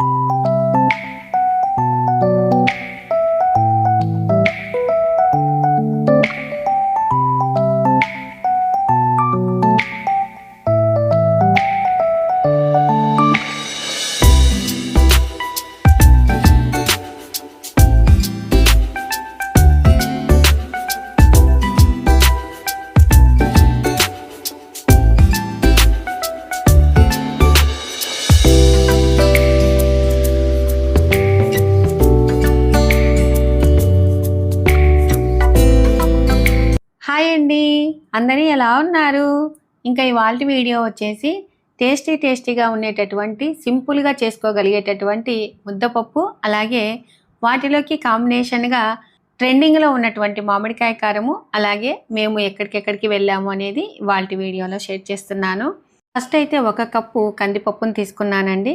Hi అండి, అందరూ ఎలా ఉన్నారు? ఇంకా ఇవాల్టి వీడియో వచ్చేసి టేస్టీగా ఉండేటటువంటి సింపుల్గా చేసుకోగలిగేటటువంటి ముద్దపప్పు, అలాగే వాటిలోకి కాంబినేషన్గా ట్రెండింగ్లో ఉన్నటువంటి మామిడికాయ కారము, అలాగే మేము ఎక్కడికెక్కడికి వెళ్ళాము అనేది ఇవాల్టి వీడియోలో షేర్ చేస్తున్నాను. ఫస్ట్ అయితే 1 కప్పు కందిపప్పును తీసుకున్నానండి.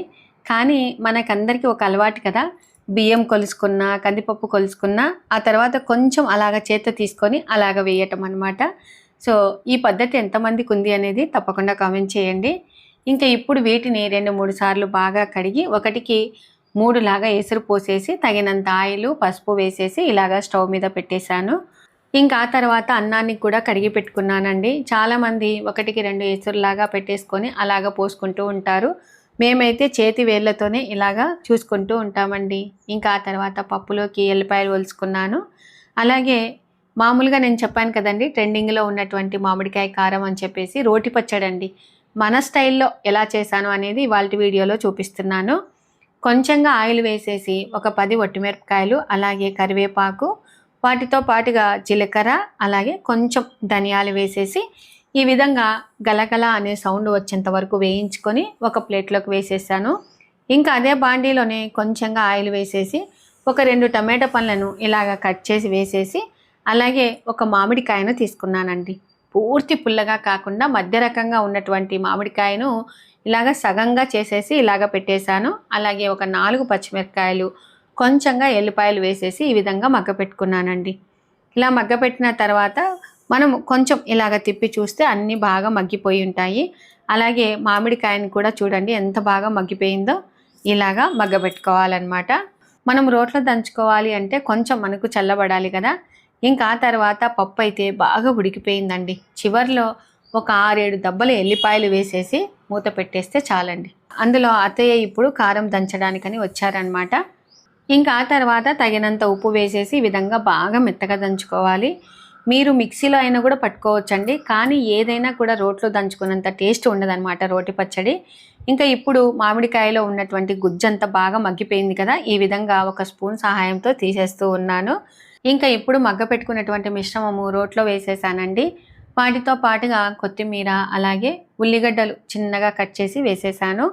కానీ మనకందరికీ ఒక అలవాటు కదా, బియ్యం కొలుసుకున్న, కందిపప్పు కొలుసుకున్న, ఆ తర్వాత కొంచెం అలాగ చేత్తో తీసుకొని అలాగ వేయటం అనమాట. సో ఈ పద్ధతి ఎంతమందికి ఉంది అనేది తప్పకుండా కామెంట్ చేయండి. ఇంకా ఇప్పుడు వీటిని 2-3 సార్లు బాగా కడిగి 1కి 3 లాగా ఎసురు పోసేసి తగినంత ఆయిల్, పసుపు వేసేసి ఇలాగ స్టవ్ మీద పెట్టేశాను. ఇంకా ఆ తర్వాత అన్నాన్ని కూడా కడిగి పెట్టుకున్నానండి. చాలామంది 1కి 2 ఎసురులాగా పెట్టేసుకొని అలాగ పోసుకుంటూ ఉంటారు. మేమైతే చేతి వేళ్ళతోనే ఇలాగా చూసుకుంటూ ఉంటామండి. ఇంకా ఆ తర్వాత పప్పులోకి ఎల్లిపాయలు ఒలుచుకున్నాను. అలాగే మామూలుగా నేను చెప్పాను కదండి, ట్రెండింగ్లో ఉన్నటువంటి మామిడికాయ కారం అని చెప్పేసి రోటి పచ్చడి అండి. మన స్టైల్లో ఎలా చేశాను అనేది ఇవాల్టి వీడియోలో చూపిస్తున్నాను. కొంచెంగా ఆయిల్ వేసేసి ఒక 10 ఒట్టిమిరపకాయలు, అలాగే కరివేపాకు, వాటితో పాటుగా జీలకర్ర, అలాగే కొంచెం ధనియాలు వేసేసి ఈ విధంగా గలగల అనే సౌండ్ వచ్చేంత వరకు వేయించుకొని ఒక ప్లేట్లోకి వేసేసాను. ఇంకా అదే బాండీలోనే కొంచెంగా ఆయిల్ వేసేసి ఒక 2 టమాటా పండ్లను ఇలాగ కట్ చేసి వేసేసి, అలాగే ఒక మామిడికాయను తీసుకున్నానండి. పూర్తి పుల్లగా కాకుండా మధ్య రకంగా ఉన్నటువంటి మామిడికాయను ఇలాగ సగంగా చేసేసి ఇలాగ పెట్టేశాను. అలాగే ఒక 4 పచ్చిమిరపకాయలు, కొంచెంగా ఎల్లిపాయలు వేసేసి ఈ విధంగా మగ్గపెట్టుకున్నానండి. ఇలా మగ్గపెట్టిన తర్వాత మనం కొంచెం ఇలాగ తిప్పి చూస్తే అన్నీ బాగా మగ్గిపోయి ఉంటాయి. అలాగే మామిడికాయని కూడా చూడండి ఎంత బాగా మగ్గిపోయిందో. ఇలాగా మగ్గబెట్టుకోవాలన్నమాట. మనం రోట్లో దంచుకోవాలి అంటే కొంచెం మనకు చల్లబడాలి కదా. ఇంకా ఆ తర్వాత పప్పు అయితే బాగా ఉడికిపోయిందండి. చివర్లో ఒక 6-7 దబ్బలు ఎల్లిపాయలు వేసేసి మూత పెట్టేస్తే చాలండి. అందులో అత్తయ్య ఇప్పుడు కారం దంచడానికని వచ్చారనమాట. ఇంకా ఆ తర్వాత తగినంత ఉప్పు వేసేసి ఈ విధంగా బాగా మెత్తగా దంచుకోవాలి. మీరు మిక్సీలో అయినా కూడా పట్టుకోవచ్చండి, కానీ ఏదైనా కూడా రోట్లో దంచుకున్నంత టేస్ట్ ఉండదన్నమాట రోటి పచ్చడి. ఇంకా ఇప్పుడు మామిడికాయలో ఉన్నటువంటి గుజ్జంతా బాగా మగ్గిపోయింది కదా, ఈ విధంగా ఒక స్పూన్ సహాయంతో తీసేస్తూ ఉన్నాను. ఇంకా ఇప్పుడు మగ్గ పెట్టుకున్నటువంటి మిశ్రమము రోట్లో వేసేసానండి. వాటితో పాటుగా కొత్తిమీర, అలాగే ఉల్లిగడ్డలు చిన్నగా కట్ చేసి వేసేసాను.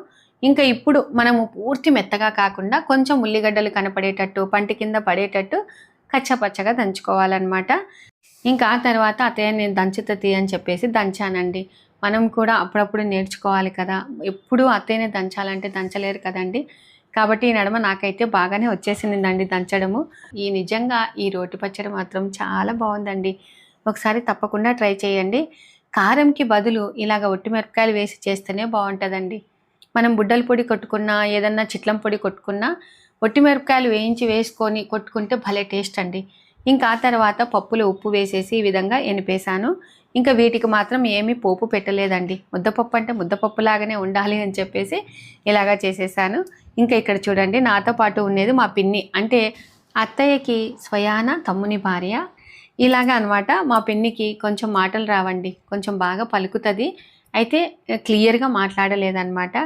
ఇంకా ఇప్పుడు మనము పూర్తి మెత్తగా కాకుండా కొంచెం ఉల్లిగడ్డలు కనపడేటట్టు, పంటి కింద పడేటట్టు కచ్చపచ్చగా దంచుకోవాలన్నమాట. ఇంకా ఆ తర్వాత అత్తయ్య నేను దంచుతుంది అని చెప్పేసి దంచానండి. మనం కూడా అప్పుడప్పుడు నేర్చుకోవాలి కదా, ఎప్పుడు అత్తయ్యనే దంచాలంటే దంచలేరు కదండి. కాబట్టి ఈ నడమ నాకైతే బాగానే వచ్చేసిందండి దంచడము. నిజంగా ఈ రోటి పచ్చడి మాత్రం చాలా బాగుందండి. ఒకసారి తప్పకుండా ట్రై చేయండి. కారంకి బదులు ఇలాగ ఒట్టిమిరపకాయలు వేసి చేస్తేనే బాగుంటుందండి. మనం బుడ్డల పొడి కొట్టుకున్నా, ఏదన్నా చిట్లం పొడి కొట్టుకున్నా ఒట్టిమిరపకాయలు వేయించి వేసుకొని కొట్టుకుంటే భలే టేస్ట్ అండి. ఇంకా ఆ తర్వాత పప్పులో ఉప్పు వేసేసి ఈ విధంగా ఎనిపేశాను. ఇంకా వీటికి మాత్రం ఏమీ పోపు పెట్టలేదండి. ముద్దపప్పు అంటే ముద్దపప్పు లాగానే ఉండాలి అని చెప్పేసి ఇలాగా చేసేసాను. ఇంకా ఇక్కడ చూడండి, నాతో పాటు ఉండేది మా పిన్ని, అంటే అత్తయ్యకి స్వయాన తమ్ముని భార్య. ఇలాగా అనమాట. మా పిన్నికి కొంచెం మాటలు రావండి, కొంచెం బాగా పలుకుతుంది, అయితే క్లియర్గా మాట్లాడలేదన్నమాట.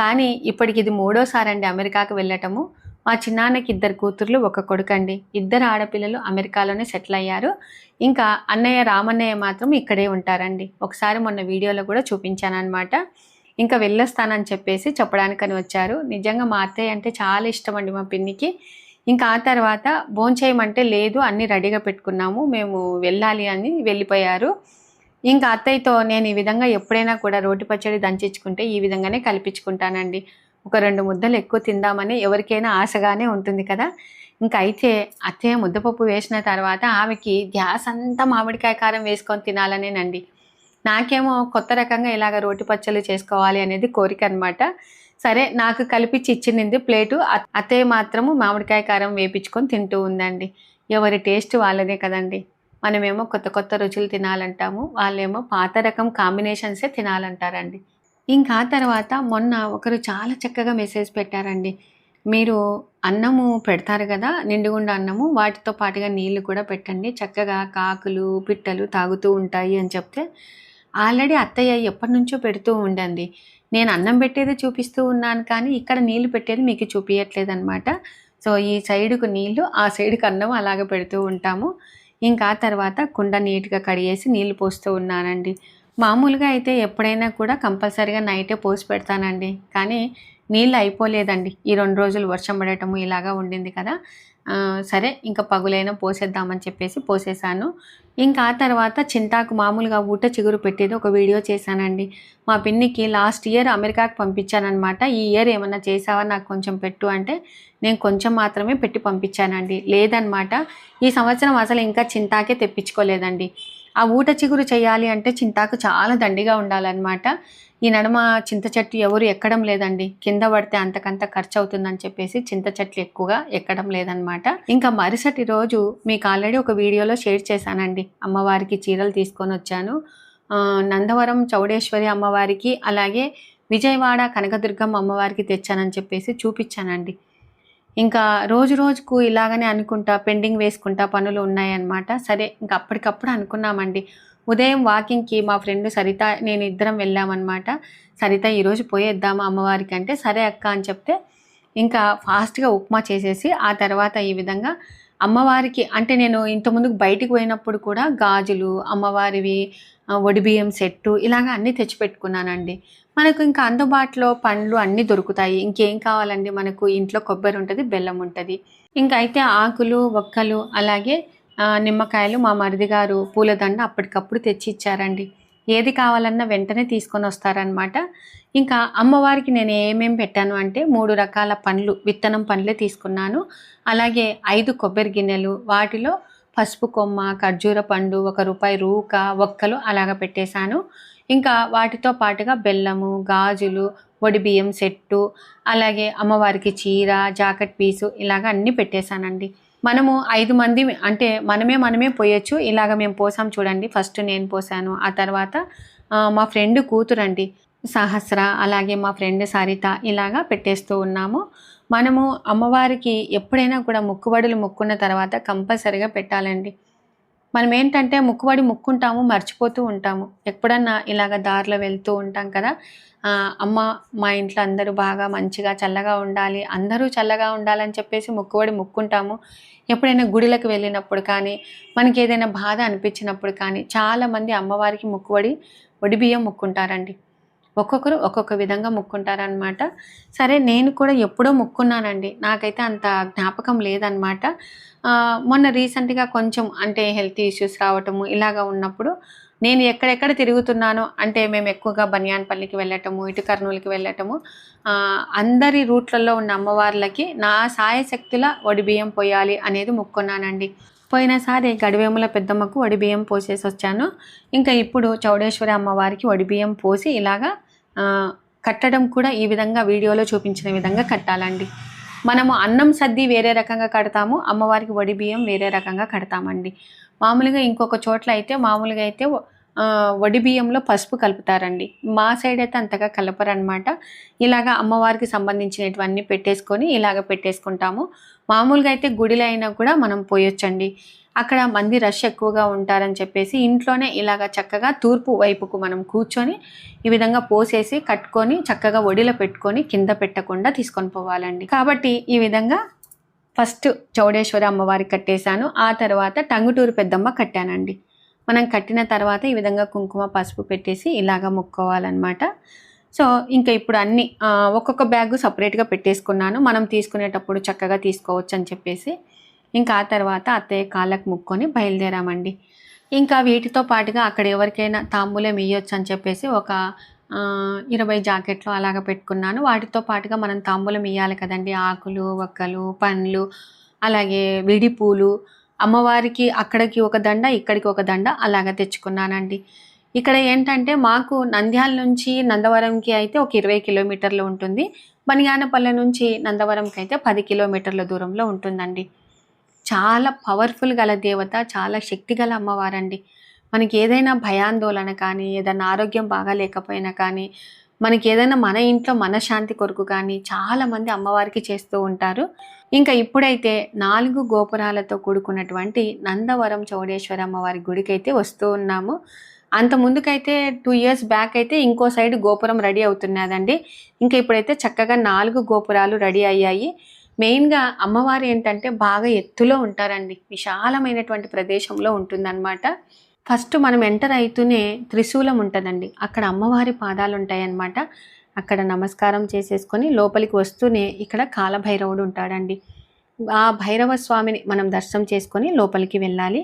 కానీ ఇప్పటికి ఇది 3వసారి అండి అమెరికాకు వెళ్ళటము. మా చిన్నాన్నకి 2 కూతుర్లు 1 కొడుకండి. 2 ఆడపిల్లలు అమెరికాలోనే సెటిల్ అయ్యారు. ఇంకా అన్నయ్య రామన్నయ్య మాత్రం ఇక్కడే ఉంటారండి. ఒకసారి మొన్న వీడియోలో కూడా చూపించానన్నమాట. ఇంకా వెళ్ళొస్తానని చెప్పేసి చెప్పడానికని వచ్చారు. నిజంగా మా అత్తయ్య అంటే చాలా ఇష్టం అండి మా పిన్నికి. ఇంకా ఆ తర్వాత భోంచేయమంటే లేదు, అన్నీ రెడీగా పెట్టుకున్నాము, మేము వెళ్ళాలి అని వెళ్ళిపోయారు. ఇంకా అత్తయ్యతో నేను ఈ విధంగా ఎప్పుడైనా కూడా రోటి పచ్చడి దంచించుకుంటే ఈ విధంగానే కలిపించుకుంటానండి. ఒక 2 ముద్దలు ఎక్కువ తిందామని ఎవరికైనా ఆశగానే ఉంటుంది కదా. ఇంకా అయితే అత్తయ్య ముద్దపప్పు వేసిన తర్వాత ఆమెకి ధ్యాస అంతా మామిడికాయ కారం వేసుకొని తినాలనేనండి. నాకేమో కొత్త రకంగా ఇలాగ రోటి పచ్చళ్ళు చేసుకోవాలి అనేది కోరిక అనమాట. సరే నాకు కలిపిచ్చి ఇచ్చింది ప్లేటు. అత్తయ్య మాత్రము మామిడికాయ కారం వేపించుకొని తింటూ ఉందండి. ఎవరి టేస్ట్ వాళ్ళదే కదండి. మనమేమో కొత్త కొత్త రుచులు తినాలంటాము. వాళ్ళేమో పాత రకం కాంబినేషన్సే తినాలంటారండి. ఇంకా తర్వాత మొన్న ఒకరు చాలా చక్కగా మెసేజ్ పెట్టారండి. మీరు అన్నము పెడతారు గదా! నిండుగుండ అన్నము. వాటితో పాటుగా నీళ్లు కూడా పెట్టండి. చక్కగా కాకులు, పిట్టలు తాగుతూ ఉంటాయి అని చెప్తే, ఆల్రెడీ అత్తయ్య ఎప్పటినుంచో పెడుతూ ఉండండి. నేను అన్నం పెట్టేదే చూపిస్తూ ఉన్నాను కానీ, ఇక్కడ నీళ్లు పెట్టేది మీకు చూపియట్లేదనమాట. సో, ఈ సైడుకు నీళ్లు, ఆ సైడుకి అన్నం అలాగ పెడుతూ ఉంటాము. ఇంకా తర్వాత కుండ నీట్‌గా కడిగేసి నీళ్లు పోస్తూ ఉన్నానండి. మామూలుగా అయితే ఎప్పుడైనా కూడా కంపల్సరీగా నైటే పోసి పెడతానండి. కానీ నీళ్ళు అయిపోలేదండి. ఈ 2 రోజులు వర్షం పడటము ఇలాగా ఉండింది కదా! సరే ఇంక పగులైనా పోసేద్దామని చెప్పేసి పోసేసాను. ఇంకా ఆ తర్వాత చింతాకు మామూలుగా ఊట చిగురు పెట్టేది ఒక వీడియో చేశానండి. మా పిన్నికి లాస్ట్ ఇయర్ అమెరికాకి పంపించాననమాట. ఈ ఇయర్ ఏమన్నా చేశావా నాకు కొంచెం పెట్టు అంటే, నేను కొంచెం మాత్రమే పెట్టి పంపించానండి. లేదనమాట. ఈ సంవత్సరం అసలు ఇంకా చింతాకే తెప్పించుకోలేదండి. ఆ ఊట చిగురు చేయాలి అంటే చింతాకు చాలా దండిగా ఉండాలనమాట. ఈ నడుమ చింత చెట్టు ఎవరు ఎక్కడం లేదండి. కింద పడితే అంతకంత ఖర్చు అవుతుందని చెప్పేసి చింత చెట్లు ఎక్కువగా ఎక్కడం లేదనమాట. ఇంకా మరుసటి రోజు మీకు ఆల్రెడీ ఒక వీడియోలో షేర్ చేశానండి. అమ్మవారికి చీరలు తీసుకొని వచ్చాను. నందవరం చౌడేశ్వరి అమ్మవారికి, అలాగే విజయవాడ కనకదుర్గమ్మ అమ్మవారికి తెచ్చానని చెప్పేసి చూపించానండి. ఇంకా రోజు రోజుకు ఇలాగనే అనుకుంటా పెండింగ్ వేసుకుంటా పనులు ఉన్నాయన్నమాట. సరే ఇంక అప్పటికప్పుడు అనుకున్నామండి. ఉదయం వాకింగ్‌కి మా ఫ్రెండ్ సరిత, నేను ఇద్దరం వెళ్ళామన్నమాట. సరిత ఈరోజు పోయేద్దామా అమ్మవారికి అంటే, సరే అక్క అని చెప్తే ఇంకా ఫాస్ట్‌గా ఉప్మా చేసేసి, ఆ తర్వాత ఈ విధంగా అమ్మవారికి అంటే నేను ఇంతకుముందుకు బయటికి పోయినప్పుడు కూడా గాజులు, అమ్మవారివి ఒడిబియ్యం సెట్టు ఇలాగ అన్నీ తెచ్చిపెట్టుకున్నానండి. మనకు ఇంకా అందుబాటులో పండ్లు అన్నీ దొరుకుతాయి. ఇంకేం కావాలండి మనకు, ఇంట్లో కొబ్బరి ఉంటది, బెల్లం ఉంటది. ఇంక అయితే ఆకులు, వక్కలు అలాగే నిమ్మకాయలు మా మరిది గారు పూలదండ అప్పటికప్పుడు తెచ్చి ఇచ్చారండి. ఏది కావాలన్నా వెంటనే తీసుకొనొస్తారనమాట. ఇంకా అమ్మవారికి నేను ఏమేమి పెట్టాను అంటే 3 రకాల పండ్లు, విత్తనం పండ్లే తీసుకున్నాను. అలాగే 5 కొబ్బరి గిన్నెలు, వాటిలో పసుపు కొమ్మ, ఖర్జూర పండు, ₹1 రూక, వక్కలు అలాగ పెట్టేశాను. ఇంకా వాటితో పాటుగా బెల్లము, గాజులు, ఒడిబియ్యం సెట్టు, అలాగే అమ్మవారికి చీర, జాకెట్ పీసు ఇలాగ అన్నీ పెట్టేశానండి. మనము 5 మంది అంటే మనమే పోయొచ్చు. ఇలాగ మేము పోసాం చూడండి. ఫస్ట్ నేను పోసాను. ఆ తర్వాత మా ఫ్రెండ్ కూతురండి సహస్ర, అలాగే మా ఫ్రెండ్ సరిత ఇలాగా పెట్టేస్తూ ఉన్నాము. మనము అమ్మవారికి ఎప్పుడైనా కూడా మొక్కుబడులు మొక్కున్న తర్వాత కంపల్సరీగా పెట్టాలండి. మనం ఏంటంటే మొక్కుబడి మొక్కుంటాము, మర్చిపోతూ ఉంటాము. ఎప్పుడన్నా ఇలాగ దారిలో వెళ్తూ ఉంటాం కదా! అమ్మ మా ఇంట్లో అందరూ బాగా మంచిగా చల్లగా ఉండాలి, అందరూ చల్లగా ఉండాలని చెప్పేసి మొక్కుబడి మొక్కుంటాము. ఎప్పుడైనా గుడిలకు వెళ్ళినప్పుడు కానీ, మనకేదైనా బాధ అనిపించినప్పుడు కానీ, చాలామంది అమ్మవారికి మొక్కుబడి ఒడిబియ్యం మొక్కుంటారండి. ఒక్కొక్కరు ఒక్కొక్క విధంగా మొక్కుంటారనమాట. సరే నేను కూడా ఎప్పుడో మొక్కున్నానండి. నాకైతే అంత జ్ఞాపకం లేదనమాట. మొన్న రీసెంట్‌గా కొంచెం అంటే హెల్త్ ఇష్యూస్ రావటము ఇలాగ ఉన్నప్పుడు నేను ఎక్కడెక్కడ తిరుగుతున్నానో అంటే మేము ఎక్కువగా బనియాన్‌పల్లికి వెళ్ళటము, ఇటు కర్నూలుకి వెళ్ళటము, అందరి రూట్‌లలో ఉన్న అమ్మవార్లకి నా శాయశక్తులా ఒడిబియ్యం పొయ్యాలి అనేది మొక్కున్నానండి. పోయినసారి గడివేముల పెద్దమ్మకు ఒడిబియ్యం పోసేసొచ్చాను. ఇంకా ఇప్పుడు చౌడేశ్వరి అమ్మవారికి ఒడిబియ్యం పోసి ఇలాగా కట్టడం కూడా ఈ విధంగా వీడియోలో చూపించిన విధంగా కట్టాలండి. మనము అన్నం సద్ది వేరే రకంగా కడతాము, అమ్మవారికి ఒడిబియ్యం వేరే రకంగా కడతామండి. మామూలుగా ఇంకొక చోట్ల అయితే మామూలుగా అయితే ఒడిబియ్యంలో పసుపు కలుపుతారండి. మా సైడ్ అయితే అంతగా కలపరనమాట. ఇలాగ అమ్మవారికి సంబంధించినటువన్నీ పెట్టేసుకొని ఇలాగ పెట్టేసుకుంటాము. మామూలుగా అయితే గుడిలో అయినా కూడా మనం పోయొచ్చండి. అక్కడ మంది రష్ ఎక్కువగా ఉంటారని చెప్పేసి ఇంట్లోనే ఇలాగ చక్కగా తూర్పు వైపుకు మనం కూర్చొని ఈ విధంగా పోసేసి కట్టుకొని చక్కగా ఒడిలో పెట్టుకొని కింద పెట్టకుండా తీసుకొని పోవాలండి. కాబట్టి ఈ విధంగా ఫస్ట్ చౌడేశ్వరి అమ్మవారికి కట్టేశాను. ఆ తర్వాత టంగుటూరు పెద్దమ్మ కట్టానండి. మనం కట్టిన తర్వాత ఈ విధంగా కుంకుమ పసుపు పెట్టేసి ఇలాగ మొక్కోవాలన్నమాట. సో ఇంకా ఇప్పుడు అన్నీ ఒక్కొక్క బ్యాగు సపరేట్గా పెట్టేసుకున్నాను. మనం తీసుకునేటప్పుడు చక్కగా తీసుకోవచ్చు అని చెప్పేసి ఇంకా ఆ తర్వాత అత్తయ్య కాళ్ళకు ముక్కొని బయలుదేరామండి. ఇంకా వీటితో పాటుగా అక్కడ ఎవరికైనా తాంబూలం ఇయ్యొచ్చు అని చెప్పేసి ఒక 20 జాకెట్లు అలాగ పెట్టుకున్నాను. వాటితో పాటుగా మనం తాంబూలం ఇయ్యాలి కదండి. ఆకులు, వక్కలు, పండ్లు, అలాగే విడి పూలు, అమ్మవారికి అక్కడికి ఒక దండ, ఇక్కడికి ఒక దండ అలాగ తెచ్చుకున్నానండి. ఇక్కడ ఏంటంటే మాకు నంద్యాల నుంచి నందవరంకి అయితే ఒక 20 కిలోమీటర్లు ఉంటుంది. బనియానపల్లె నుంచి నందవరంకి అయితే 10 కిలోమీటర్ల దూరంలో ఉంటుందండి. చాలా పవర్ఫుల్ గల దేవత, చాలా శక్తి గల అమ్మవారండి. మనకి ఏదైనా భయాందోళన కానీ, ఏదైనా ఆరోగ్యం బాగా లేకపోయినా కానీ, మనకి ఏదైనా మన ఇంట్లో మనశ్శాంతి కొరకు కానీ చాలామంది అమ్మవారికి చేస్తూ ఉంటారు. ఇంకా ఇప్పుడైతే 4 గోపురాలతో కూడుకున్నటువంటి నందవరం చౌడేశ్వరి అమ్మవారి గుడికైతే వస్తూ ఉన్నాము. అంత ముందుకైతే 2 ఇయర్స్ బ్యాక్ అయితే ఇంకో సైడ్ గోపురం రెడీ అవుతున్నదండి. ఇంకా ఇప్పుడైతే చక్కగా 4 గోపురాలు రెడీ అయ్యాయి. మెయిన్‌గా అమ్మవారు ఏంటంటే బాగా ఎత్తులో ఉంటారండి. విశాలమైనటువంటి ప్రదేశంలో ఉంటుందన్నమాట. ఫస్ట్ మనం ఎంటర్ అయితూనే త్రిశూలం ఉంటుందండి. అక్కడ అమ్మవారి పాదాలు ఉంటాయన్నమాట. అక్కడ నమస్కారం చేసేసుకొని లోపలికి వస్తూనే ఇక్కడ కాలభైరవుడు ఉంటాడండి. ఆ భైరవ స్వామిని మనం దర్శనం చేసుకొని లోపలికి వెళ్ళాలి.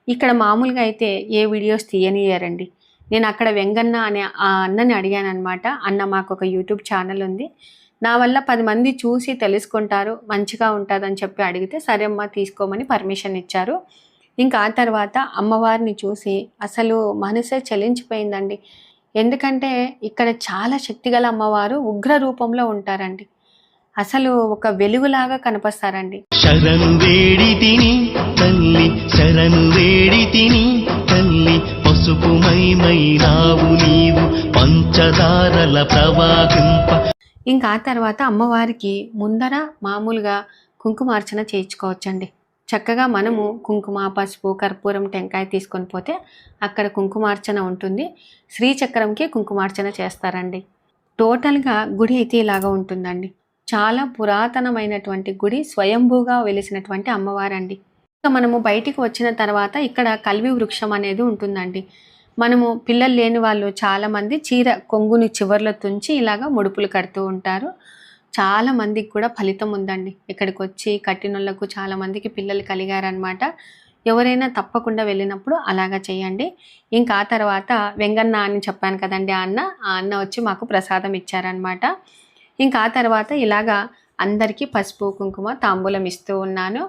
ఇక్కడ మామూలుగా అయితే ఏ వీడియోస్ తీయనియ్యారండి. నేను అక్కడ వెంగన్న అనే ఆ అన్నని అడిగానమాట. అన్న మాకు ఒక యూట్యూబ్ ఛానల్ ఉంది, నా వల్ల 10 మంది చూసి తెలుసుకుంటారు, మంచిగా ఉంటుందని చెప్పి అడిగితే సరే అమ్మ తీసుకోమని పర్మిషన్ ఇచ్చారు. ఇంకా ఆ తర్వాత అమ్మవారిని చూసి అసలు మనసే చలించిపోయిందండి. ఎందుకంటే ఇక్కడ చాలా శక్తిగల అమ్మవారు ఉగ్ర రూపంలో ఉంటారండి. అసలు ఒక వెలుగులాగా కనిపిస్తారండి. శరణు వేడి తిని తల్లి, శరణు వేడి తిని తల్లి, పసుపు మైనావు నీవు పంచదారల ప్రవాహింప. ఇంకా ఆ తర్వాత అమ్మవారికి ముందర మామూలుగా కుంకుమార్చన చేయించుకోవచ్చండి. చక్కగా మనము కుంకుమ, పసుపు, కర్పూరం, టెంకాయ తీసుకొని పోతే అక్కడ కుంకుమార్చన ఉంటుంది. శ్రీచక్రంకి కుంకుమార్చన చేస్తారండి. టోటల్గా గుడి అయితే ఇలాగా ఉంటుందండి. చాలా పురాతనమైనటువంటి గుడి, స్వయంభూగా వెలిసినటువంటి అమ్మవారండి. ఇంకా మనము బయటికి వచ్చిన తర్వాత ఇక్కడ కల్వి వృక్షం అనేది ఉంటుందండి. మనము పిల్లలు లేని వాళ్ళు చాలామంది చీర కొంగుని చివర్లో తుంచి ఇలాగా ముడుపులు కడుతూ ఉంటారు. చాలా మందికి కూడా ఫలితం ఉందండి. ఇక్కడికి వచ్చి కట్టినోళ్ళకు చాలామందికి పిల్లలు కలిగారనమాట. ఎవరైనా తప్పకుండా వెళ్ళినప్పుడు అలాగా చేయండి. ఇంకా ఆ తర్వాత వెంగన్న అని చెప్పాను కదండి, ఆ అన్న వచ్చి మాకు ప్రసాదం ఇచ్చారనమాట. ఇంకా ఆ తర్వాత ఇలాగా అందరికీ పసుపు, కుంకుమ, తాంబూలం ఇస్తూ ఉన్నాను.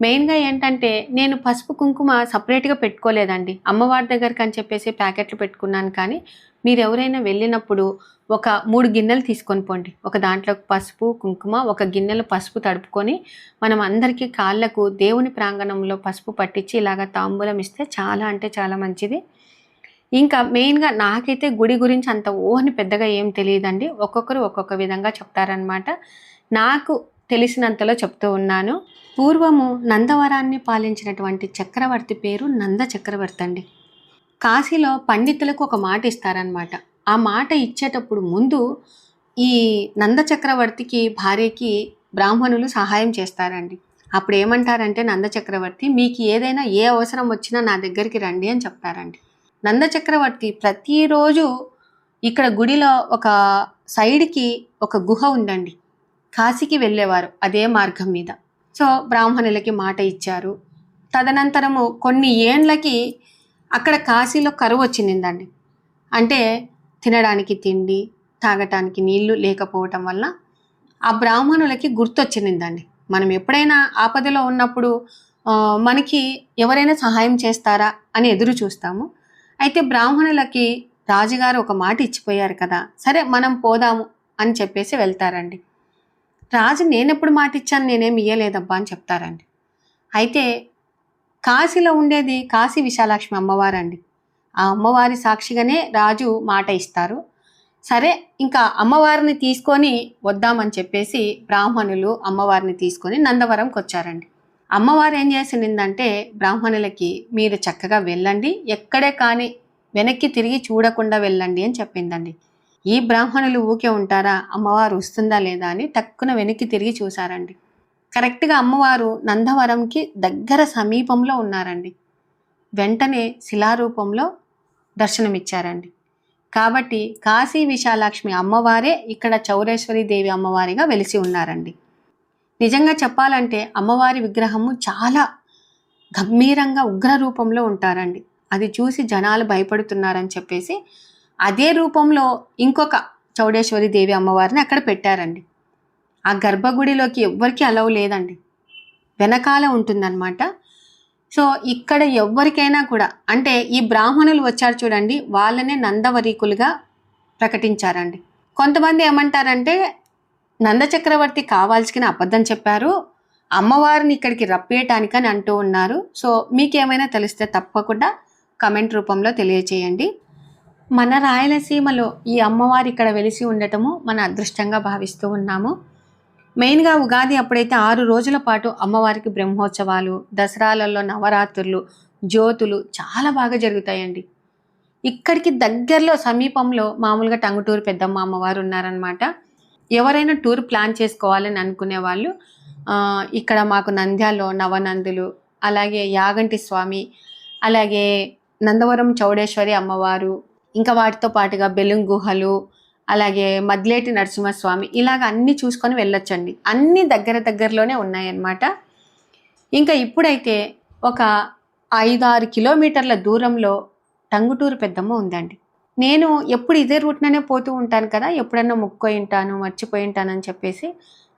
మెయిన్గా ఏంటంటే నేను పసుపు, కుంకుమ సపరేట్గా పెట్టుకోలేదండి. అమ్మవారి దగ్గరికి అని చెప్పేసి ప్యాకెట్లు పెట్టుకున్నాను. కానీ మీరు ఎవరైనా వెళ్ళినప్పుడు ఒక 3 గిన్నెలు తీసుకొని పోండి. ఒక దాంట్లో పసుపు, కుంకుమ, ఒక గిన్నెలో పసుపు తడుపుకొని మనం అందరికీ కాళ్ళకు దేవుని ప్రాంగణంలో పసుపు పట్టించి ఇలాగ తాంబూలం ఇస్తే చాలా అంటే చాలా మంచిది. ఇంకా మెయిన్గా నాకైతే గుడి గురించి అంత అని పెద్దగా ఏం తెలియదండి. ఒక్కొక్కరు ఒక్కొక్క విధంగా చెప్తారనమాట. నాకు తెలిసినంతలో చెప్తూ ఉన్నాను. పూర్వము నందవరాన్ని పాలించినటువంటి చక్రవర్తి పేరు నంద చక్రవర్తి అండి. కాశీలో పండితులకు ఒక మాట ఇస్తారనమాట. ఆ మాట ఇచ్చేటప్పుడు ముందు ఈ నంద చక్రవర్తికి భార్యకి బ్రాహ్మణులు సహాయం చేస్తారండి. అప్పుడు ఏమంటారంటే నంద చక్రవర్తి, మీకు ఏదైనా ఏ అవసరం వచ్చినా నా దగ్గరికి రండి అని చెప్తారండి. నంద చక్రవర్తి ప్రతిరోజు ఇక్కడ గుడిలో ఒక సైడ్కి ఒక గుహ ఉందండి. కాశీకి వెళ్ళేవారు అదే మార్గం మీద. సో బ్రాహ్మణులకి మాట ఇచ్చారు. తదనంతరము కొన్ని ఏండ్లకి అక్కడ కాశీలో కరువు వచ్చిందండి. అంటే తినడానికి తిండి, తాగటానికి నీళ్లు లేకపోవటం వల్ల ఆ బ్రాహ్మణులకి గుర్తొచ్చిందండి. మనం ఎప్పుడైనా ఆపదలో ఉన్నప్పుడు మనకి ఎవరైనా సహాయం చేస్తారా అని ఎదురు చూస్తాము. అయితే బ్రాహ్మణులకి రాజుగారు ఒక మాట ఇచ్చిపోయారు కదా, సరే మనం పోదాము అని చెప్పేసి వెళ్తారండి. రాజు నేనెప్పుడు మాట ఇచ్చాను, నేనేమి ఇయ్యలేదబ్బా అని చెప్తారండి. అయితే కాశీలో ఉండేది కాశీ విశాలాక్ష్మి అమ్మవారండి. ఆ అమ్మవారి సాక్షిగానే రాజు మాట ఇస్తారు. సరే ఇంకా అమ్మవారిని తీసుకొని వద్దామని చెప్పేసి బ్రాహ్మణులు అమ్మవారిని తీసుకొని నందవరంకి వచ్చారండి. అమ్మవారు ఏం చేసిందంటే బ్రాహ్మణులకి మీరు చక్కగా వెళ్ళండి, ఎక్కడే కానీ వెనక్కి తిరిగి చూడకుండా వెళ్ళండి అని చెప్పిందండి. ఈ బ్రాహ్మణులు ఊకే ఉంటారా, అమ్మవారు వస్తుందా లేదా అని టక్కున వెనక్కి తిరిగి చూసారండి. కరెక్ట్గా అమ్మవారు నందవరంకి దగ్గర సమీపంలో ఉన్నారండి. వెంటనే శిలారూపంలో దర్శనమిచ్చారండి. కాబట్టి కాశీ విశాలాక్ష్మి అమ్మవారే ఇక్కడ చౌడేశ్వరి దేవి అమ్మవారిగా వెలిసి ఉన్నారండి. నిజంగా చెప్పాలంటే అమ్మవారి విగ్రహము చాలా గంభీరంగా ఉగ్ర రూపంలో ఉంటారండి. అది చూసి జనాలు భయపడుతున్నారని చెప్పేసి అదే రూపంలో ఇంకొక చౌడేశ్వరి దేవి అమ్మవారిని అక్కడ పెట్టారండి. ఆ గర్భగుడిలోకి ఎవ్వరికీ అలవ్ లేదండి, వెనకాల ఉంటుందన్నమాట. సో ఇక్కడ ఎవరికైనా కూడా అంటే ఈ బ్రాహ్మణులు వచ్చారు చూడండి, వాళ్ళనే నందవరీకులుగా ప్రకటించారండి. కొంతమంది ఏమంటారంటే నంద చక్రవర్తి కావాల్సిన అబద్ధం చెప్పారు, అమ్మవారిని ఇక్కడికి రప్పేయటానికని అంటూ ఉన్నారు. సో మీకేమైనా తెలిస్తే తప్పకుండా కమెంట్ రూపంలో తెలియచేయండి. మన రాయలసీమలో ఈ అమ్మవారి ఇక్కడ వెలిసి ఉండటము మన అదృష్టంగా భావిస్తూ ఉన్నాము. మెయిన్గా ఉగాది అప్పుడైతే 6 రోజుల పాటు అమ్మవారికి బ్రహ్మోత్సవాలు, దసరాలలో నవరాత్రులు, జ్యోతులు చాలా బాగా జరుగుతాయండి. ఇక్కడికి దగ్గరలో సమీపంలో మామూలుగా టంగుటూరు పెద్దమ్మ అమ్మవారు ఉన్నారనమాట. ఎవరైనా టూర్ ప్లాన్ చేసుకోవాలని అనుకునే వాళ్ళు ఇక్కడ మాకు నంద్యాలలో నవనందులు, అలాగే యాగంటి స్వామి, అలాగే నందవరం చౌడేశ్వరి అమ్మవారు, ఇంకా వాటితో పాటుగా బెలుం గుహలు, అలాగే మద్లేటి నరసింహస్వామి, ఇలాగ అన్నీ చూసుకొని వెళ్ళొచ్చండి. అన్నీ దగ్గరలోనే ఉన్నాయన్నమాట. ఇంకా ఇప్పుడైతే ఒక 5-6 కిలోమీటర్ల దూరంలో టంగుటూరు పెద్దమ్మ ఉందండి. నేను ఎప్పుడు ఇదే రూట్లోనే పోతూ ఉంటాను కదా, ఎప్పుడన్నా ముక్కోయి ఉంటాను, మర్చిపోయి ఉంటానని చెప్పేసి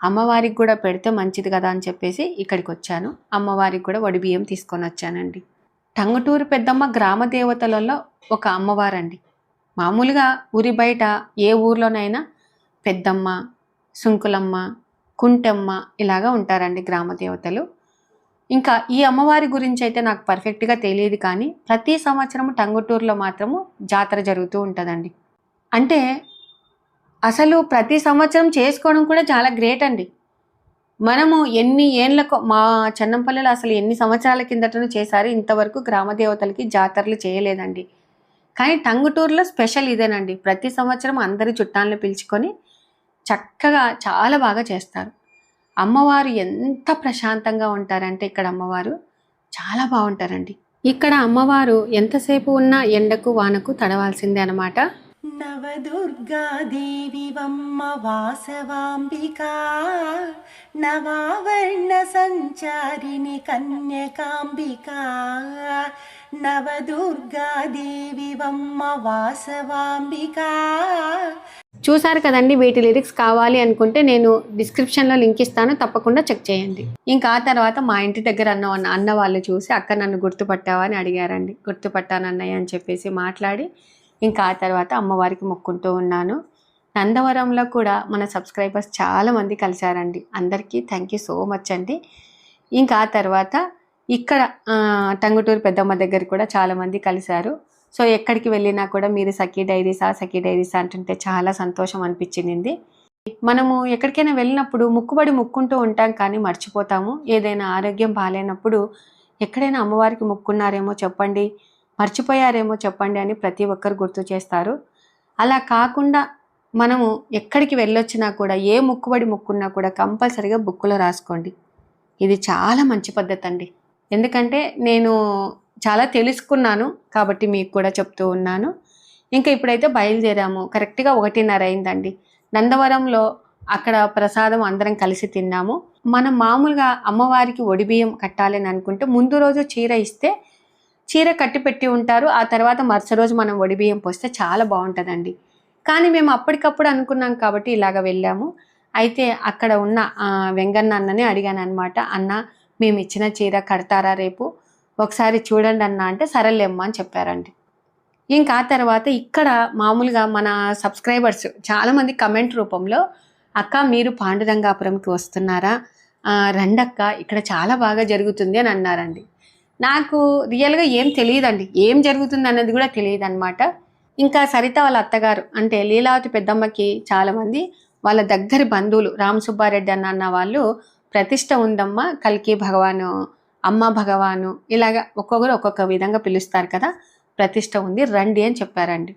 అమ్మవారికి కూడా పెడితే మంచిది కదా అని చెప్పేసి ఇక్కడికి వచ్చాను. అమ్మవారికి కూడా వడి బియ్యం తీసుకొని వచ్చానండి. టంగుటూరు పెద్దమ్మ గ్రామ దేవతలలో ఒక అమ్మవారండి. మామూలుగా ఊరి బయట ఏ ఊర్లోనైనా పెద్దమ్మ, సుంకులమ్మ, కుంటమ్మ ఇలాగా ఉంటారండి గ్రామ దేవతలు. ఇంకా ఈ అమ్మవారి గురించి అయితే నాకు పర్ఫెక్ట్గా తెలియదు, కానీ ప్రతి సంవత్సరం టంగుటూరులో మాత్రము జాతర జరుగుతూ ఉంటుందండి. అంటే అసలు ప్రతి సంవత్సరం చేసుకోవడం కూడా చాలా గ్రేట్ అండి. మనము ఎన్ని ఏళ్ళకు మా చెన్నంపల్లిలో అసలు ఎన్ని సంవత్సరాల కిందటను చేశారు, ఇంతవరకు గ్రామ దేవతలకి జాతరలు చేయలేదండి. కానీ టంగుటూరులో స్పెషల్ ఇదేనండి. ప్రతి సంవత్సరం అందరి చుట్టాలను పిలుచుకొని చక్కగా చాలా బాగా చేస్తారు. అమ్మవారు ఎంత ప్రశాంతంగా ఉంటారంటే ఇక్కడ అమ్మవారు చాలా బాగుంటారండి. ఇక్కడ అమ్మవారు ఎంతసేపు ఉన్నా ఎండకు వానకు తడవాల్సిందే అనమాట. నవదుర్గాదేవి వమ్మ వాసవాంబికా, నవావర్ణ సంచారిణి కన్యకాంబికా, నవదుర్గాదేవి వమ్మ వాసవాంబికా. చూసారు కదండి, వీటి లిరిక్స్ కావాలి అనుకుంటే నేను డిస్క్రిప్షన్లో లింక్ ఇస్తాను, తప్పకుండా చెక్ చేయండి. ఇంకా ఆ తర్వాత మా ఇంటి దగ్గర అన్న వాళ్ళు చూసి అక్క నన్ను గుర్తుపట్టావా అని అడిగారండి. గుర్తుపట్టాను అన్నయ్య అని చెప్పేసి మాట్లాడి ఇంకా ఆ తర్వాత అమ్మవారికి మొక్కుంటూ ఉన్నాను. నందవరంలో కూడా మన సబ్స్క్రైబర్స్ చాలామంది కలిశారండి. అందరికీ థ్యాంక్ యూ సో మచ్ అండి. ఇంకా ఆ తర్వాత ఇక్కడ టంగుటూరు పెద్దమ్మ దగ్గర కూడా చాలామంది కలిశారు. సో ఎక్కడికి వెళ్ళినా కూడా మీరు సఖీ డైరీసా అంటుంటే చాలా సంతోషం అనిపించింది. మనము ఎక్కడికైనా వెళ్ళినప్పుడు ముక్కుంటూ ఉంటాం, కానీ మర్చిపోతాము. ఏదైనా ఆరోగ్యం బాగాలేనప్పుడు ఎక్కడైనా అమ్మవారికి మొక్కున్నారేమో చెప్పండి, మర్చిపోయారేమో చెప్పండి అని ప్రతి ఒక్కరు గుర్తు చేస్తారు. అలా కాకుండా మనము ఎక్కడికి వెళ్ళొచ్చినా కూడా ఏ మొక్కున్నా కూడా కంపల్సరీగా బుక్కులో రాసుకోండి. ఇది చాలా మంచి పద్ధతి అండి. ఎందుకంటే నేను చాలా తెలుసుకున్నాను కాబట్టి మీకు కూడా చెప్తూ ఉన్నాను. ఇంకా ఇప్పుడైతే బయలుదేరాము. కరెక్ట్గా 1:30 అయిందండి. నందవరంలో అక్కడ ప్రసాదం అందరం కలిసి తిన్నాము. మనం మామూలుగా అమ్మవారికి ఒడిబియ్యం కట్టాలని అనుకుంటే ముందు రోజు చీర ఇస్తే చీర కట్టి పెట్టి ఉంటారు. ఆ తర్వాత మరుసటి రోజు మనం ఒడిబియ్యం పోస్తే చాలా బాగుంటుందండి. కానీ మేము అప్పటికప్పుడు అనుకున్నాం కాబట్టి ఇలాగ వెళ్ళాము. అయితే అక్కడ ఉన్న వెంగన్న అన్నని అడిగాను అనమాట. అన్న, మేము ఇచ్చిన చీర కడతారా రేపు, ఒకసారి చూడండి అన్న అంటే సరేలేమ్మా అని చెప్పారండి. ఇంకా ఆ తర్వాత ఇక్కడ మామూలుగా మన సబ్స్క్రైబర్స్ చాలామంది కమెంట్ రూపంలో అక్క మీరు పాండురంగాపురంకి వస్తున్నారా, రండక్క ఇక్కడ చాలా బాగా జరుగుతుంది అని అన్నారండి. నాకు రియల్గా ఏం తెలియదండి, ఏం జరుగుతుంది అన్నది కూడా తెలియదు అనమాట. ఇంకా సరిత వాళ్ళ అత్తగారు అంటే లీలావతి పెద్దమ్మకి చాలామంది వాళ్ళ దగ్గరి బంధువులు రామసుబ్బారెడ్డి అన్న వాళ్ళు ప్రతిష్ట ఉందమ్మా, కల్కి భగవాను, అమ్మ భగవాను, ఇలాగ ఒక్కొక్కరు ఒక్కొక్క విధంగా పిలుస్తారు కదా, ప్రతిష్ట ఉంది రండి అని చెప్పారండి.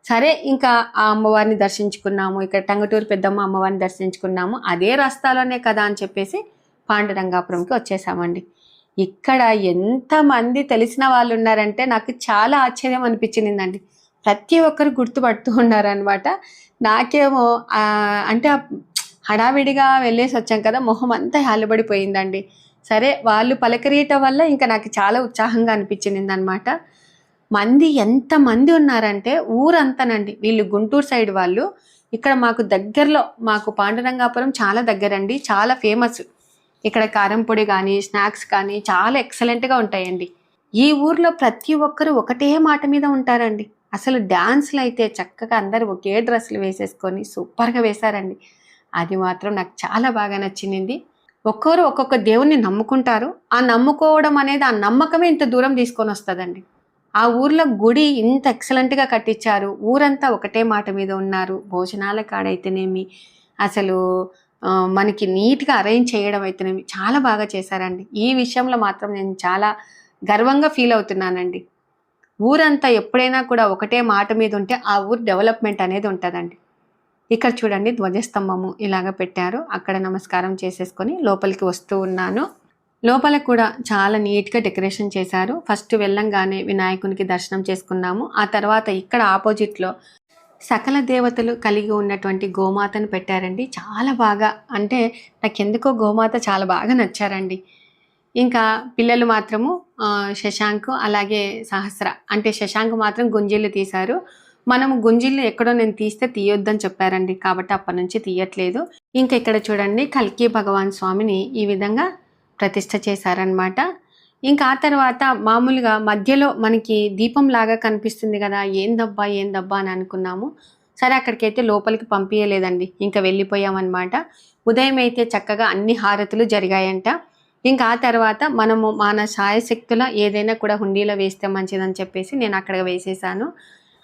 సరే ఇంకా ఆ అమ్మవారిని దర్శించుకున్నాము. ఇక్కడ టంగుటూరు పెద్దమ్మ అమ్మవారిని దర్శించుకున్నాము. అదే రస్తాలోనే కదా అని చెప్పేసి పాండురంగాపురంకి వచ్చేసామండి. ఇక్కడ ఎంతమంది తెలిసిన వాళ్ళు ఉన్నారంటే నాకు చాలా ఆశ్చర్యం అనిపించిందండి. ప్రతి ఒక్కరు గుర్తుపడుతూ ఉన్నారనమాట. నాకేమో అంటే హడావిడిగా వెళ్ళేసి వచ్చాం కదా, మొహం అంతా హాలబడిపోయిందండి. సరే వాళ్ళు పలకరీయటం వల్ల ఇంకా నాకు చాలా ఉత్సాహంగా అనిపించింది అనమాట. మంది ఎంతమంది ఉన్నారంటే ఊరంతానండి. వీళ్ళు గుంటూరు సైడ్ వాళ్ళు. ఇక్కడ మాకు దగ్గరలో మాకు పాండురంగాపురం చాలా దగ్గరండి, చాలా ఫేమస్. ఇక్కడ కారం పొడి కానీ స్నాక్స్ కానీ చాలా ఎక్సలెంట్గా ఉంటాయండి. ఈ ఊర్లో ప్రతి ఒక్కరు ఒకటే మాట మీద ఉంటారండి. అసలు డ్యాన్స్లు అయితే చక్కగా అందరూ ఒకే డ్రెస్సులు వేసేసుకొని సూపర్గా వేశారండి. అది మాత్రం నాకు చాలా బాగా నచ్చింది. ఒక్కొక్కరు ఒక్కొక్క దేవుణ్ణి నమ్ముకుంటారు. ఆ నమ్ముకోవడం అనేది, ఆ నమ్మకమే ఇంత దూరం తీసుకొని వస్తుందండి. ఆ ఊర్లో గుడి ఇంత ఎక్సలెంట్గా కట్టించారు. ఊరంతా ఒకటే మాట మీద ఉన్నారు. భోజనాల కాడైతేనేమి, అసలు మనకి నీట్గా అరేంజ్ చేయడం అయితేనేమి చాలా బాగా చేశారండి. ఈ విషయంలో మాత్రం నేను చాలా గర్వంగా ఫీల్ అవుతున్నానండి. ఊరంతా ఎప్పుడైనా కూడా ఒకటే మాట మీద ఉంటే ఆ ఊరు డెవలప్మెంట్ అనేది ఉంటుందండి. ఇక్కడ చూడండి ధ్వజస్తంభము ఇలాగ పెట్టారు. అక్కడ నమస్కారం చేసేసుకొని లోపలికి వస్తూ ఉన్నాను. లోపల కూడా చాలా నీట్గా డెకరేషన్ చేశారు. ఫస్ట్ వెళ్ళంగానే వినాయకునికి దర్శనం చేసుకున్నాము. ఆ తర్వాత ఇక్కడ ఆపోజిట్లో సకల దేవతలు కలిగి ఉన్నటువంటి గోమాతను పెట్టారండి. చాలా బాగా, అంటే నాకెందుకో గోమాత చాలా బాగా నచ్చారండి. ఇంకా పిల్లలు మాత్రము శశాంక్ అలాగే సహస్ర, అంటే శశాంక్ మాత్రం గుంజీలు తీశారు. మనము గుంజీలు ఎక్కడో నేను తీస్తే తీయొద్దని చెప్పారండి, కాబట్టి అప్పటి నుంచి తీయట్లేదు. ఇంకా ఇక్కడ చూడండి కల్కి భగవాన్ స్వామిని ఈ విధంగా ప్రతిష్ఠ చేశారనమాట. ఇంకా ఆ తర్వాత మామూలుగా మధ్యలో మనకి దీపం లాగా కనిపిస్తుంది కదా, ఏందబ్బా అని అనుకున్నాము. సరే అక్కడికైతే లోపలికి పంపించలేదండి, ఇంకా వెళ్ళిపోయామన్నమాట. ఉదయం అయితే చక్కగా అన్ని హారతులు జరిగాయంట. ఇంకా ఆ తర్వాత మనము మన శాయశక్తుల ఏదైనా కూడా హుండీలో వేస్తే మంచిదని చెప్పేసి నేను అక్కడ వేసేసాను.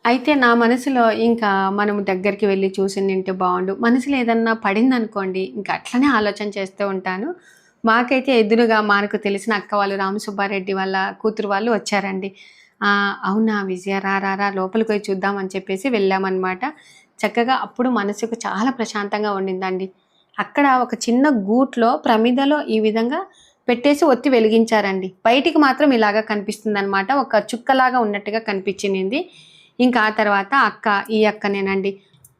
అయితే నా మనసులో ఇంకా మనము దగ్గరికి వెళ్ళి చూసి నింటే బాగుండు, మనసులో ఏదన్నా పడింది అనుకోండి ఇంకా అట్లనే ఆలోచన చేస్తూ ఉంటాను. మాకైతే ఎదురుగా మనకు తెలిసిన అక్క వాళ్ళు రామసుబ్బారెడ్డి వాళ్ళ కూతురు వాళ్ళు వచ్చారండి. అవునా విజయ రా లోపలికి పోయి చూద్దామని చెప్పేసి వెళ్ళామన్నమాట. చక్కగా అప్పుడు మనసుకు చాలా ప్రశాంతంగా ఉండిందండి. అక్కడ ఒక చిన్న గూట్లో ప్రమిదలో ఈ విధంగా పెట్టేసి ఒత్తి వెలిగించారండి. బయటికి మాత్రం ఇలాగా కనిపిస్తుంది అనమాట, ఒక చుక్కలాగా ఉన్నట్టుగా కనిపించింది. ఇంకా ఆ తర్వాత ఈ అక్కనేనండి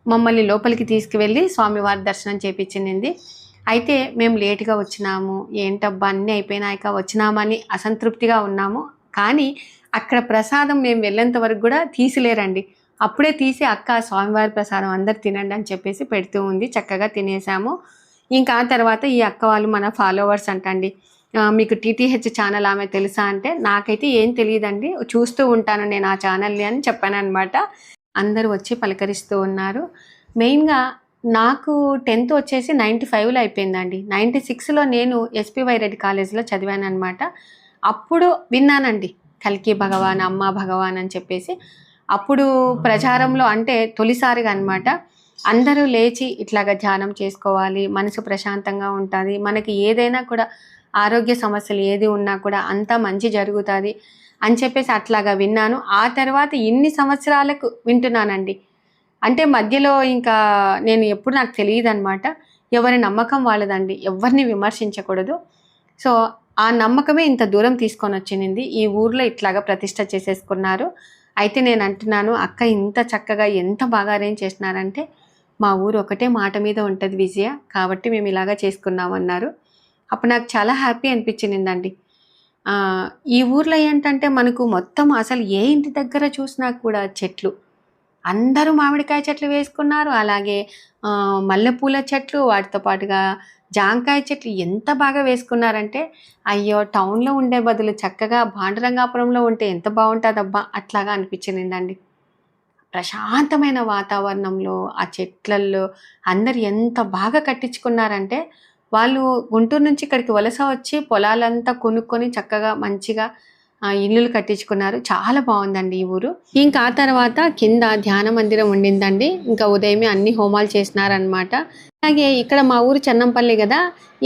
మమ్మల్ని లోపలికి తీసుకువెళ్ళి స్వామివారి దర్శనం చేపించింది. అయితే మేము లేటుగా వచ్చినాము, ఏంటబ్బా అన్నీ అయిపోయినాక వచ్చినామని అసంతృప్తిగా ఉన్నాము. కానీ అక్కడ ప్రసాదం మేము వెళ్ళేంత వరకు కూడా తీసిలేరండి. అప్పుడే తీసి అక్క స్వామివారి ప్రసాదం అందరు తినండి అని చెప్పేసి పెడుతూ ఉంది. చక్కగా తినేసాము. ఇంకా ఆ తర్వాత ఈ అక్క వాళ్ళు మన ఫాలోవర్స్ అంటండి. మీకు టీటీహెచ్ ఛానల్ ఆమె తెలుసా అంటే, నాకైతే ఏం తెలియదండి, చూస్తూ ఉంటాను నేను ఆ ఛానల్ని అని చెప్పాను అనమాట. అందరూ వచ్చి పలకరిస్తూ ఉన్నారు. మెయిన్గా నాకు 10th వచ్చేసి 95లో అయిపోయిందండి. 96లో నేను ఎస్పీవై రెడ్డి కాలేజీలో చదివాను అనమాట. అప్పుడు విన్నానండి కల్కి భగవాన్, అమ్మ భగవాన్ అని చెప్పేసి. అప్పుడు ప్రచారంలో, అంటే తొలిసారిగా అనమాట, అందరూ లేచి ఇట్లాగా ధ్యానం చేసుకోవాలి, మనసు ప్రశాంతంగా ఉంటుంది, మనకి ఏదైనా కూడా ఆరోగ్య సమస్యలు ఏది ఉన్నా కూడా అంతా మంచి జరుగుతుంది అని చెప్పేసి అట్లాగా విన్నాను. ఆ తర్వాత ఇన్ని సంవత్సరాలకు వింటున్నానండి. అంటే మధ్యలో ఇంకా నేను ఎప్పుడు నాకు తెలియదు అనమాట. ఎవరి నమ్మకం వాళ్ళదండి, ఎవరిని విమర్శించకూడదు. సో ఆ నమ్మకమే ఇంత దూరం తీసుకొని వచ్చింది. ఈ ఊర్లో ఇట్లాగా ప్రతిష్ట చేసేసుకున్నారు. అయితే నేను అంటున్నాను, అక్క ఇంత చక్కగా ఎంత బాగా అరేంజ్ చేసినారంటే, మా ఊరు ఒకటే మాట మీద ఉంటుంది విజయ, కాబట్టి మేము ఇలాగా చేసుకున్నామన్నారు. అప్పుడు నాకు చాలా హ్యాపీ అనిపించిందండి. ఈ ఊర్లో ఏంటంటే మనకు మొత్తం అసలు ఏ ఇంటి దగ్గర చూసినా కూడా చెట్లు, అందరూ మామిడికాయ చెట్లు వేసుకున్నారు. అలాగే మల్లెపూల చెట్లు, వాటితో పాటుగా జాంకాయ చెట్లు ఎంత బాగా వేసుకున్నారంటే, అయ్యో టౌన్లో ఉండే బదులు చక్కగా పాండురంగాపురంలో ఉంటే ఎంత బాగుంటుందబ్బా అట్లాగా అనిపించిందండి. ప్రశాంతమైన వాతావరణంలో ఆ చెట్లల్లో అందరు ఎంత బాగా కట్టించుకున్నారంటే, వాళ్ళు గుంటూరు నుంచి ఇక్కడికి వలస వచ్చి పొలాలంతా కొనుక్కొని చక్కగా మంచిగా ఇల్లులు కట్టించుకున్నారు. చాలా బాగుందండి ఈ ఊరు. ఇంకా ఆ తర్వాత కింద ధ్యాన మందిరం ఉండిందండి. ఇంకా ఉదయమే అన్ని హోమాలు చేసినారనమాట. అలాగే ఇక్కడ మా ఊరు చెన్నంపల్లి కదా,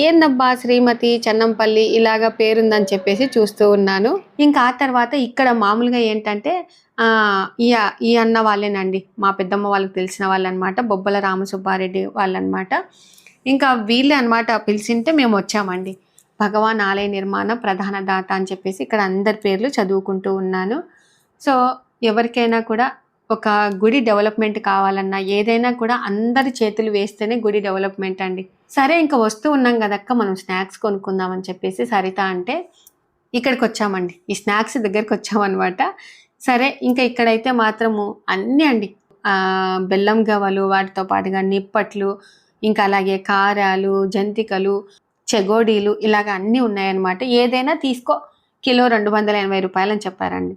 ఏందబ్బా శ్రీమతి చెన్నంపల్లి ఇలాగా పేరుందని చెప్పేసి చూస్తూ ఉన్నాను. ఇంకా ఆ తర్వాత ఇక్కడ మామూలుగా ఏంటంటే ఈ అన్న వాళ్ళేనండి, మా పెద్దమ్మ వాళ్ళకి తెలిసిన వాళ్ళు అనమాట, బొబ్బల రామసుబ్బారెడ్డి వాళ్ళనమాట. ఇంకా వీళ్ళే అనమాట పిలిచింటే మేము వచ్చామండి. భగవాన్ ఆలయ నిర్మాణ ప్రధాన దాత అని చెప్పేసి ఇక్కడ అందరి పేర్లు చదువుకుంటూ ఉన్నాను. సో ఎవరికైనా కూడా ఒక గుడి డెవలప్మెంట్ కావాలన్నా ఏదైనా కూడా అందరి చేతులు వేస్తేనే గుడి డెవలప్మెంట్ అండి. సరే ఇంకా వస్తూ ఉన్నాం కదక్క, మనం స్నాక్స్ కొనుక్కుందామని చెప్పేసి సరిత అంటే ఇక్కడికి వచ్చామండి. ఈ స్నాక్స్ దగ్గరికి వచ్చామన్నమాట. సరే ఇంకా ఇక్కడైతే మాత్రము అన్నీ అండి, బెల్లం గవ్వలు, వాటితో పాటుగా నిప్పట్లు, ఇంకా అలాగే కారాలు, జంతికలు, చెగోడీలు ఇలాగ అన్నీ ఉన్నాయన్నమాట. ఏదైనా తీసుకో, కిలో 280 రూపాయలు అని చెప్పారండి.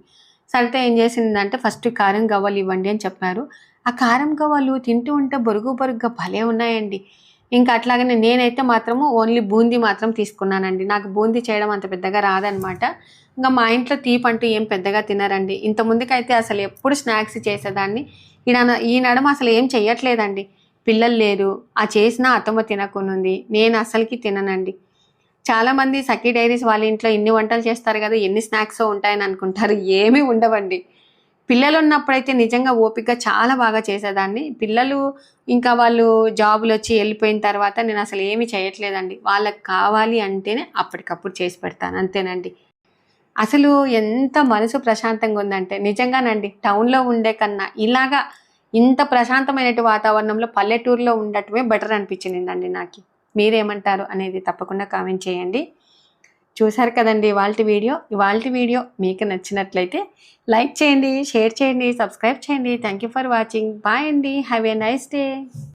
సరిత ఏం చేసిందంటే ఫస్ట్ కారం గవ్వలు ఇవ్వండి అని చెప్పారు. ఆ కారం గవ్వలు తింటూ ఉంటే బొరుగుగా భలే ఉన్నాయండి. ఇంకా అట్లాగనే నేనైతే మాత్రము ఓన్లీ బూందీ మాత్రం తీసుకున్నానండి. నాకు బూందీ చేయడం అంత పెద్దగా రాదనమాట. ఇంకా మా ఇంట్లో తీపంటూ ఏం పెద్దగా తినరండి. ఇంత ముందుకైతే అసలు ఎప్పుడు స్నాక్స్ చేసేదాన్ని. ఈ నడమ అసలు ఏం చెయ్యట్లేదండి. పిల్లలు లేరు, ఆ చేసినా అత్తమ్మ తినకునుంది, నేను అసలుకి తిననండి. చాలామంది సఖీ డైరీస్ వాళ్ళ ఇంట్లో ఇన్ని వంటలు చేస్తారు కదా, ఎన్ని స్నాక్స్ ఉంటాయని అనుకుంటారు. ఏమీ ఉండవండి. పిల్లలు ఉన్నప్పుడైతే నిజంగా ఓపికగా చాలా బాగా చేసేదాన్ని. పిల్లలు ఇంకా వాళ్ళు జాబులు వచ్చి వెళ్ళిపోయిన తర్వాత నేను అసలు ఏమీ చేయట్లేదండి. వాళ్ళకి కావాలి అంటేనే అప్పటికప్పుడు చేసి పెడతాను, అంతేనండి. అసలు ఎంత మనసు ప్రశాంతంగా ఉందంటే నిజంగానండి, టౌన్లో ఉండే కన్నా ఇలాగా ఇంత ప్రశాంతమైన వాతావరణంలో పల్లెటూరులో ఉండటమే బెటర్ అనిపించిందండి నాకు. మీరేమంటారు అనేది తప్పకుండా కామెంట్ చేయండి. చూసారు కదండి ఇవాల్టి వీడియో మీకు నచ్చినట్లయితే లైక్ చేయండి, షేర్ చేయండి, సబ్స్క్రైబ్ చేయండి. Thank you for watching. Bye అండి. Have a nice day.